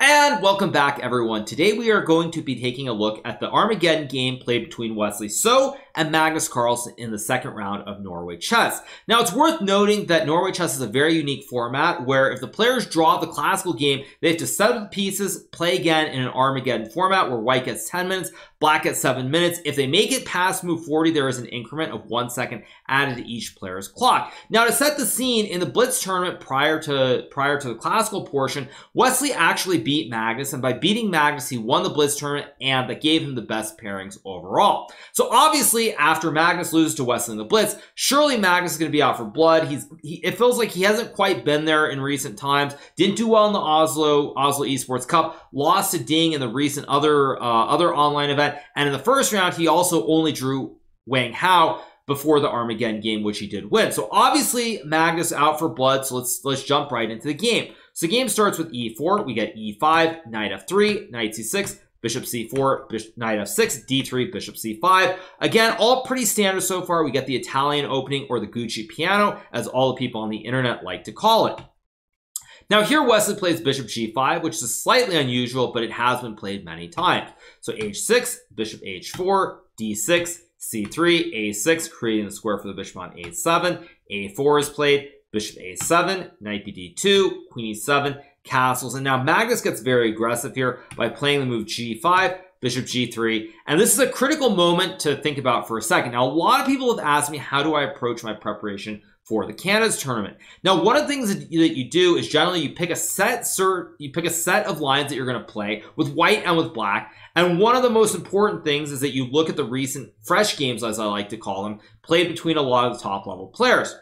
And welcome back, everyone. Today we are going to be taking a look at the Armageddon game played between Wesley and Magnus Carlsen in the second round of Norway chess. Now, it's worth noting that Norway chess is a very unique format where if the players draw the classical game, they have to set up the pieces, play again in an Armageddon format where white gets 10 minutes, black gets 7 minutes. If they make it past move 40, there is an increment of 1 second added to each player's clock. Now, to set the scene, in the Blitz tournament prior to the classical portion, Wesley actually beat Magnus, and by beating Magnus, he won the Blitz tournament, and that gave him the best pairings overall. So obviously, after Magnus loses to Wesley in the Blitz, surely Magnus is going to be out for blood. It feels like he hasn't quite been there in recent times. Didn't do well in the Oslo Esports Cup. Lost to Ding in the recent other online event, and in the first round, he also only drew Wang Hao before the Armageddon game, which he did win. So obviously, Magnus out for blood. So let's jump right into the game. So the game starts with e4. We get e5, knight f3, knight c6, bishop c4, knight f6, d3, bishop c5. Again, all pretty standard so far. We get the Italian opening, or the Gucci piano, as all the people on the internet like to call it. Now here Wesley plays bishop g5, which is slightly unusual, but it has been played many times. So h6, bishop h4, d6, c3, a6, creating the square for the bishop on a7. a4 is played, bishop a7, knight bd2, queen e7, castles. And now Magnus gets very aggressive here by playing the move g5, bishop g3. And this is a critical moment to think about for a second. Now, a lot of people have asked me, how do I approach my preparation for the Canada's tournament? Now, one of the things that you do is generally you pick a set of lines that you're going to play with white and with black. And one of the most important things is that you look at the recent fresh games, as I like to call them, played between a lot of the top level players.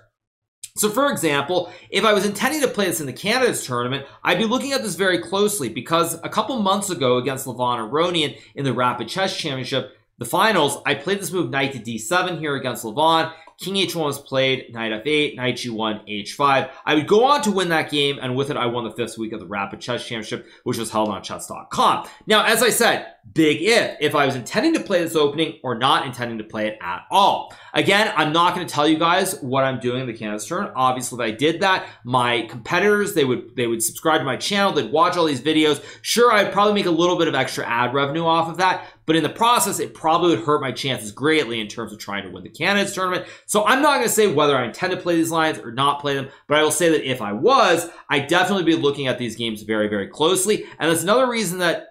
So for example, if I was intending to play this in the Canada's tournament, I'd be looking at this very closely because a couple months ago against Levon Aronian in the Rapid Chess Championship, the finals, I played this move knight to d7 here against Levon. King h1 was played, knight f8, knight g1, h5. I would go on to win that game, and with it, I won the 5th week of the Rapid Chess Championship, which was held on chess.com. Now, as I said, big if I was intending to play this opening or not intending to play it at all. Again, I'm not going to tell you guys what I'm doing in the Canada's tournament. Obviously, if I did that, my competitors, they would subscribe to my channel, they'd watch all these videos. Sure, I'd probably make a little bit of extra ad revenue off of that, but in the process, it probably would hurt my chances greatly in terms of trying to win the Canada's tournament. So I'm not going to say whether I intend to play these lines or not play them, but I will say that if I was, I'd definitely be looking at these games very, very closely. And that's another reason that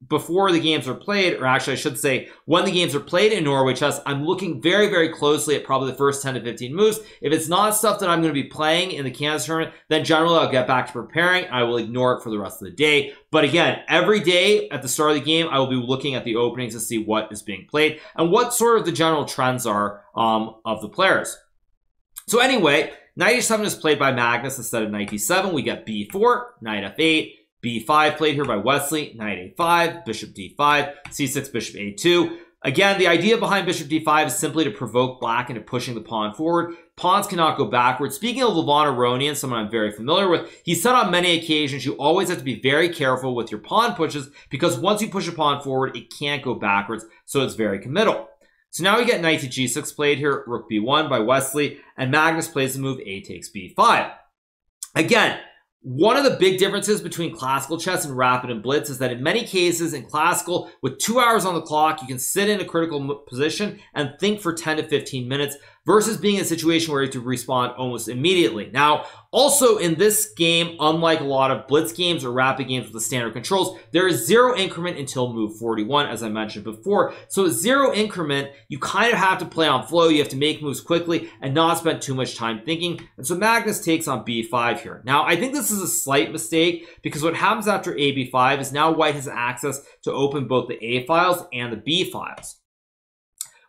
before the games are played, or actually I should say when the games are played in Norway chess, I'm looking very, very closely at probably the first 10 to 15 moves. If it's not stuff that I'm going to be playing in the Canada's tournament, then generally I'll get back to preparing. I will ignore it for the rest of the day. But again, every day at the start of the game, I will be looking at the openings to see what is being played and what sort of the general trends are of the players. So anyway, knight h7 is played by Magnus instead of knight d7. We get b4, knight f8, b5 played here by Wesley, knight a5, bishop d5, c6, bishop a2. Again, the idea behind bishop d5 is simply to provoke black into pushing the pawn forward. Pawns cannot go backward. Speaking of Levon Aronian, someone I'm very familiar with, he said on many occasions you always have to be very careful with your pawn pushes because once you push a pawn forward, it can't go backwards, so it's very committal. So now we get knight to g6 played here, rook b1 by Wesley, and Magnus plays the move a takes b5. Again, one of the big differences between classical chess and rapid and blitz is that in many cases in classical, with 2 hours on the clock, you can sit in a critical position and think for 10 to 15 minutes versus being in a situation where you have to respond almost immediately. Now, also in this game, unlike a lot of blitz games or rapid games with the standard controls, there is 0 increment until move 41, as I mentioned before. So at 0 increment, you kind of have to play on flow. You have to make moves quickly and not spend too much time thinking. And so Magnus takes on b5 here. Now, I think this is a slight mistake because what happens after a b5 is now white has access to open both the a files and the b files.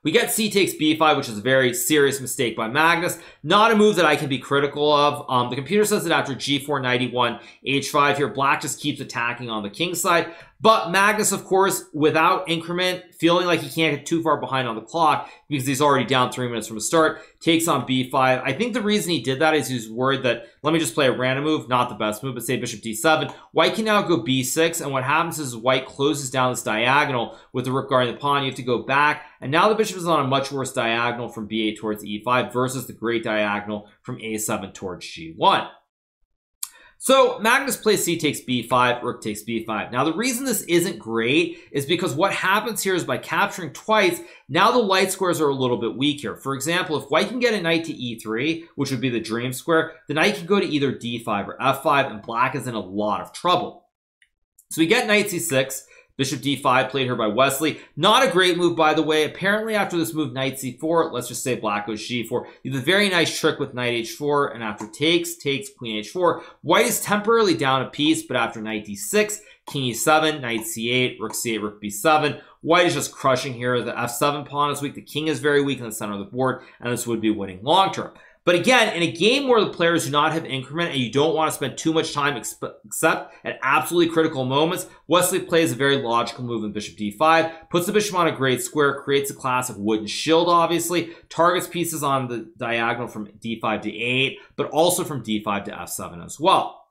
We get c takes b5, which is a very serious mistake by Magnus. Not a move that I can be critical of. The computer says that after g4, knight e1, h5 here, black just keeps attacking on the king side. But Magnus, of course, without increment, feeling like he can't get too far behind on the clock because he's already down 3 minutes from the start, takes on b5. I think the reason he did that is he's worried that, let me just play a random move, not the best move, but say bishop d7. White can now go b6, and what happens is white closes down this diagonal with the rook guarding the pawn. You have to go back, and now the bishop is on a much worse diagonal from b8 towards e5 versus the great diagonal from a7 towards g1. So Magnus plays c takes b5, rook takes b5. Now the reason this isn't great is because what happens here is by capturing twice, now the light squares are a little bit weak here. For example, if white can get a knight to e3, which would be the dream square, the knight can go to either d5 or f5, and black is in a lot of trouble. So we get knight c6. Bishop d5 played here by Wesley. Not a great move, by the way. Apparently, after this move, knight c4, let's just say black goes g4. You have a very nice trick with knight h4, and after takes, queen h4. White is temporarily down a piece, but after knight d6, king e7, knight c8, rook b7. White is just crushing here. The f7 pawn is weak. The king is very weak in the center of the board, and this would be winning long term. But again, in a game where the players do not have increment and you don't want to spend too much time except at absolutely critical moments, Wesley plays a very logical move in bishop d5, puts the bishop on a great square, creates a classic wooden shield, obviously, targets pieces on the diagonal from d5 to a8, but also from d5 to f7 as well.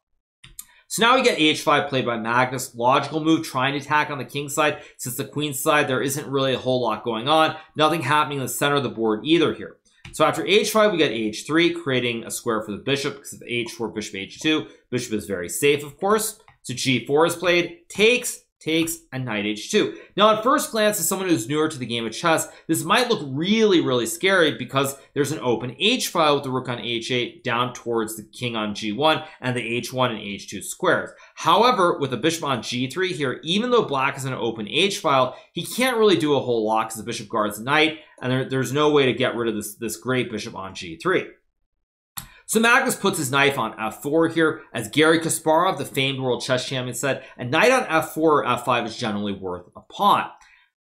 So now we get h5 played by Magnus. Logical move, trying to attack on the king side. Since the queen side, there isn't really a whole lot going on. Nothing happening in the center of the board either here. So after h5, we get h3, creating a square for the bishop because of h4, bishop h2. Bishop is very safe, of course. So g4 is played, takes, and knight h2. Now, at first glance, as someone who's newer to the game of chess, this might look really, really scary because there's an open h file with the rook on h8 down towards the king on g1 and the h1 and h2 squares. However, with the bishop on g3 here, even though black is in an open h file, he can't really do a whole lot because the bishop guards the knight, and there's no way to get rid of this great bishop on g3. So Magnus puts his knife on f4 here. As Garry Kasparov, the famed world chess champion, said, a knight on f4 or f5 is generally worth a pawn.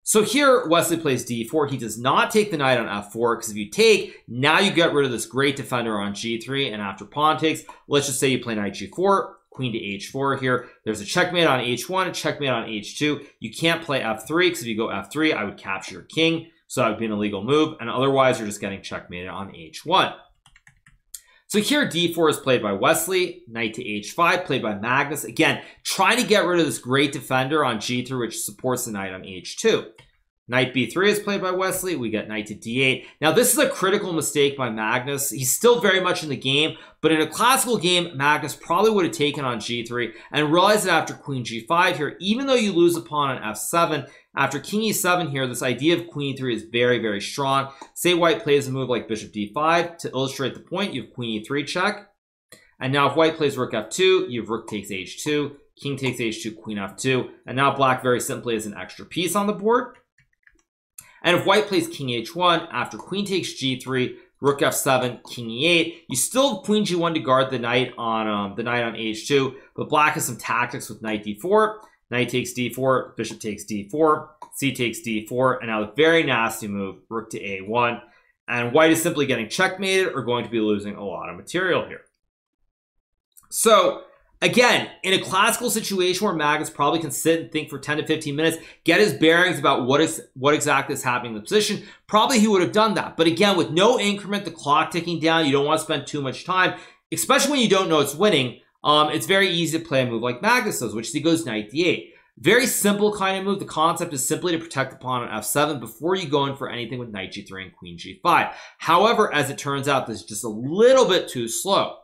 So here, Wesley plays d4. He does not take the knight on f4, because if you take, now you get rid of this great defender on g3, and after pawn takes, let's just say you play knight g4, queen to h4 here. There's a checkmate on h1, a checkmate on h2. You can't play f3, because if you go f3, I would capture your king, so that would be an illegal move, and otherwise you're just getting checkmated on h1. So here, d4 is played by Wesley, knight to h5 played by Magnus. Again, trying to get rid of this great defender on g3, which supports the knight on h2. Knight b3 is played by Wesley. We get knight to d8. Now, this is a critical mistake by Magnus. He's still very much in the game, but in a classical game, Magnus probably would have taken on g3 and realized that after queen g5 here, even though you lose a pawn on f7, after king e7 here, this idea of queen e3 is very, very strong. Say white plays a move like bishop d5. To illustrate the point, you have queen e3 check. And now if white plays rook f2, you have rook takes h2, king takes h2, queen f2. And now black very simply has an extra piece on the board. And if white plays king h1, after queen takes g3, rook f7, king e8, you still have queen g1 to guard the knight on h2, but black has some tactics with knight d4. Knight takes d4, bishop takes d4, c takes d4, and now the very nasty move, rook to a1. And white is simply getting checkmated or going to be losing a lot of material here. So, again, in a classical situation where Magnus probably can sit and think for 10 to 15 minutes, get his bearings about what exactly is happening in the position, probably he would have done that. But again, with no increment, the clock ticking down, you don't want to spend too much time, especially when you don't know it's winning. It's very easy to play a move like Magnus does, which is he goes knight d8. Very simple kind of move. The concept is simply to protect the pawn on f7 before you go in for anything with knight g3 and queen g5. However, as it turns out, this is just a little bit too slow.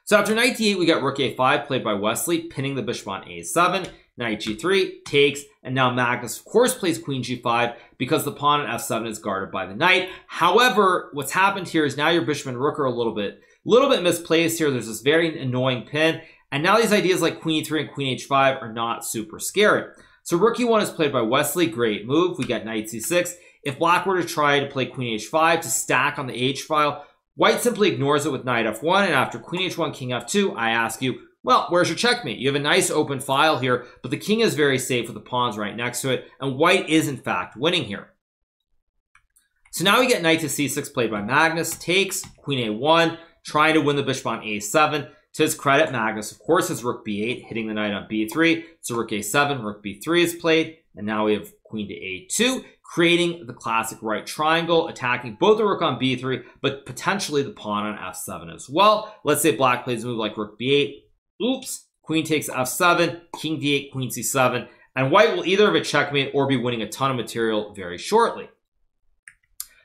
So after knight d8, we got rook a5 played by Wesley, pinning the bishop on a7, knight g3, takes, and now Magnus, of course, plays queen g5 because the pawn on f7 is guarded by the knight. However, what's happened here is now your bishop and rook are a little bit misplaced here. There's this very annoying pin, and now these ideas like queen e3 and queen h5 are not super scary. So rook e1 is played by Wesley. Great move. We got knight c6. If black were to try to play queen h5 to stack on the h file, white simply ignores it with knight f1, and after queen h1, king f2, I ask you, well, where's your checkmate? You have a nice open file here, but the king is very safe with the pawns right next to it, and white is in fact winning here. So now we get knight to c6 played by Magnus, takes, queen a1, trying to win the bishop on a7. To his credit, Magnus, of course, has rook b8, hitting the knight on b3. So rook a7, rook b3 is played, and now we have queen to a2, creating the classic right triangle, attacking both the rook on b3, but potentially the pawn on f7 as well. Let's say black plays a move like rook b8. Oops, queen takes f7, king d8, queen c7, and white will either have a checkmate or be winning a ton of material very shortly.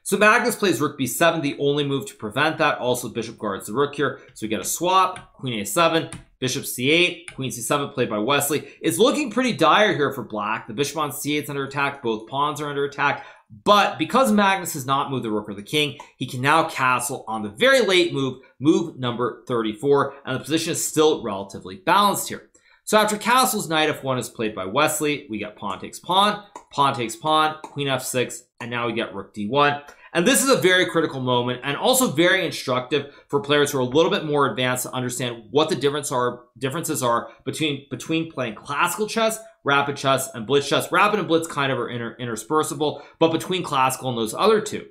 So Magnus plays rook b7, the only move to prevent that. Also, bishop guards the rook here. So we get a swap, queen a7, bishop c8, queen c7 played by Wesley. It's looking pretty dire here for black. The bishop on c8 is under attack. Both pawns are under attack. But because Magnus has not moved the rook or the king, he can now castle on the very late move, move number 34, and the position is still relatively balanced here. So after castles, knight f1 is played by Wesley. We get pawn takes pawn, queen f6, and now we get rook d1. And this is a very critical moment and also very instructive for players who are a little bit more advanced to understand what the differences are between playing classical chess, rapid chess, and blitz chess. Rapid and blitz kind of are interspersible, but between classical and those other two.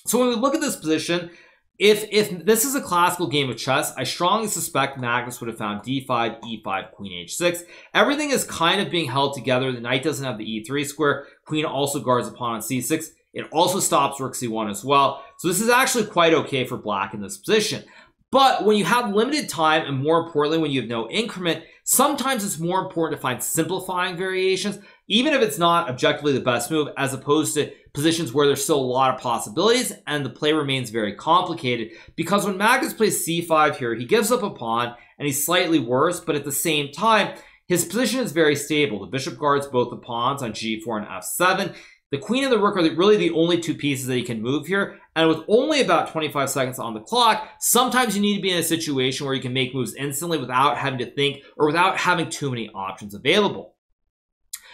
So when we look at this position, if this is a classical game of chess, I strongly suspect Magnus would have found d5, e5, queen h6. Everything is kind of being held together. The knight doesn't have the e3 square. Queen also guards the pawn on c6. It also stops rook c1 as well. So this is actually quite okay for black in this position. But when you have limited time, and more importantly, when you have no increment, sometimes it's more important to find simplifying variations, even if it's not objectively the best move, as opposed to positions where there's still a lot of possibilities and the play remains very complicated. Because when Magnus plays c5 here, he gives up a pawn and he's slightly worse, but at the same time, his position is very stable. The bishop guards both the pawns on g4 and f7. The queen and the rook are really the only two pieces that he can move here. And with only about 25 seconds on the clock, sometimes you need to be in a situation where you can make moves instantly without having to think or without having too many options available.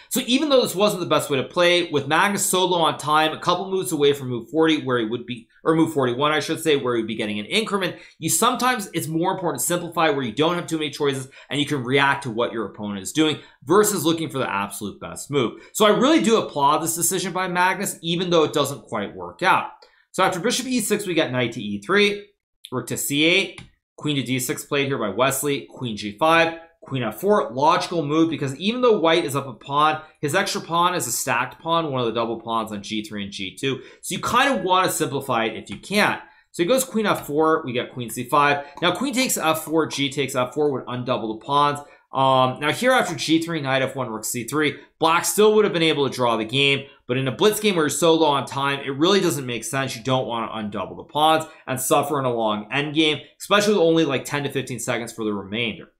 So even though this wasn't the best way to play, with Magnus so low on time, a couple moves away from move 40 where he would be, or move 41 I should say, where he'd be getting an increment, sometimes it's more important to simplify where you don't have too many choices and you can react to what your opponent is doing versus looking for the absolute best move. So I really do applaud this decision by Magnus, even though it doesn't quite work out. So after bishop e6, we get knight to e3, rook to c8, queen to d6 played here by Wesley, queen g5, queen f4, logical move because even though white is up a pawn, his extra pawn is a stacked pawn, one of the double pawns on g3 and g2. So you kind of want to simplify it if you can. So he goes queen f4, we get queen c5. Now queen takes f4, g takes f4 would undouble the pawns. Now here after g3, knight f1, rook c3, black still would have been able to draw the game, but in a blitz game where you're so low on time, it really doesn't make sense. You don't want to undouble the pawns and suffer in a long endgame, especially with only like 10 to 15 seconds for the remainder.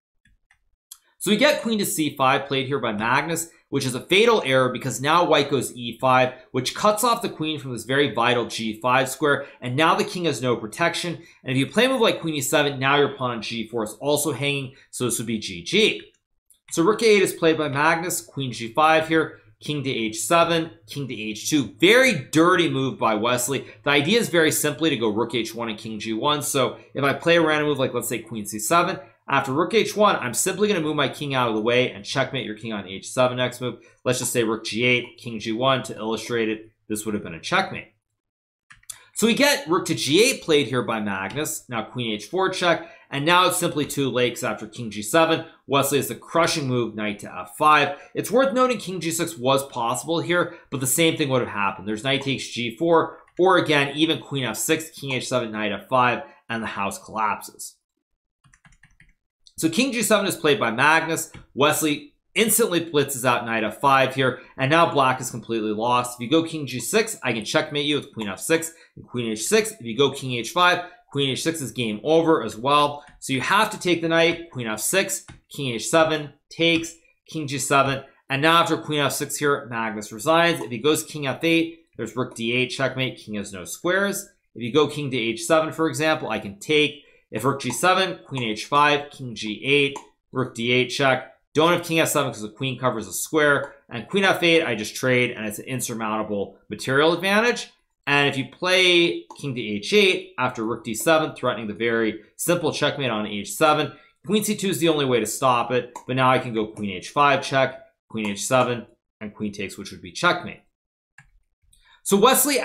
So we get queen to c5 played here by Magnus, which is a fatal error because now white goes e5, which cuts off the queen from this very vital g5 square, and now the king has no protection. And if you play a move like queen e7, now your pawn on g4 is also hanging, so this would be GG. So rook a8 is played by Magnus, queen g5 here, king to h7, king to h2. Very dirty move by Wesley. The idea is very simply to go rook h1 and king g1. So if I play a random move like let's say queen c7, after rook h1, I'm simply going to move my king out of the way and checkmate your king on h7 next move. Let's just say rook g8, king g1 to illustrate it. This would have been a checkmate. So we get rook to g8 played here by Magnus. Now queen h4 check. And now it's simply too late because after king g7, Wesley has the crushing move, knight to f5. It's worth noting king g6 was possible here, but the same thing would have happened. There's knight takes g4, or again, even queen f6, king h7, knight f5, and the house collapses. So king g7 is played by Magnus. Wesley instantly blitzes out knight f5 here, and now black is completely lost. If you go king g6, I can checkmate you with queen f6 and queen h6. If you go king h5, queen h6 is game over as well. So you have to take the knight, queen f6, king h7, takes, king g7, and now after queen f6 here, Magnus resigns. If he goes king f8, there's rook d8, checkmate, king has no squares. If you go king to h7, for example, I can take. If rook g7, queen h5, king g8, rook d8 check. Don't have king f7 because the queen covers a square. And queen f8, I just trade, and it's an insurmountable material advantage. And if you play king to h8 after rook d7, threatening the very simple checkmate on h7, queen c2 is the only way to stop it. But now I can go queen h5 check, queen h7, and queen takes, which would be checkmate. So Wesley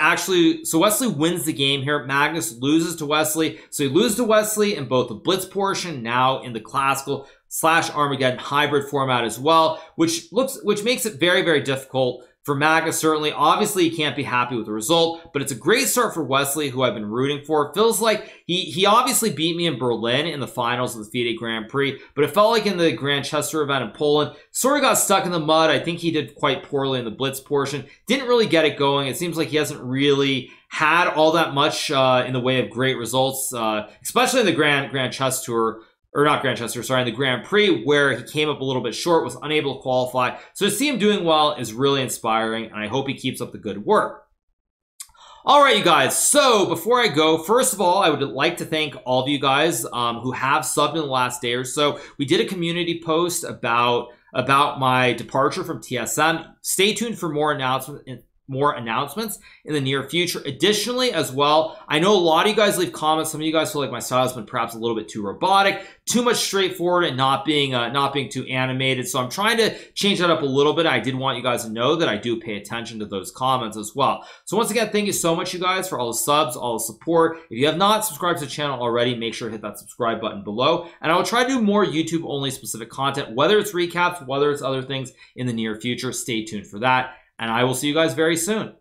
wins the game here. Magnus loses to Wesley. So he loses to Wesley in both the blitz portion, now in the classical / Armageddon hybrid format as well, which makes it very, very difficult for Magnus, certainly. Obviously, he can't be happy with the result, but it's a great start for Wesley, who I've been rooting for. It feels like he obviously beat me in Berlin in the finals of the FIDE Grand Prix, but it felt like in the Grandchester event in Poland, sort of got stuck in the mud. I think he did quite poorly in the blitz portion. Didn't really get it going. It seems like he hasn't really had all that much in the way of great results, especially in the Grandchester, or not Grandchester, sorry, in the Grand Prix, where he came up a little bit short, was unable to qualify. So to see him doing well is really inspiring, and I hope he keeps up the good work. All right, you guys, so before I go, first of all, I would like to thank all of you guys who have subbed in the last day or so. We did a community post about my departure from TSM. Stay tuned for more announcements in the near future. Additionally, as well, I know a lot of you guys leave comments. Some of you guys feel like my style has been perhaps a little bit too robotic, too much straightforward, and not being too animated. So I'm trying to change that up a little bit. I did want you guys to know that I do pay attention to those comments as well. So once again, thank you so much, you guys, for all the subs, all the support. If you have not subscribed to the channel already, make sure to hit that subscribe button below. And I will try to do more YouTube-only specific content, whether it's recaps, whether it's other things in the near future. Stay tuned for that. And I will see you guys very soon.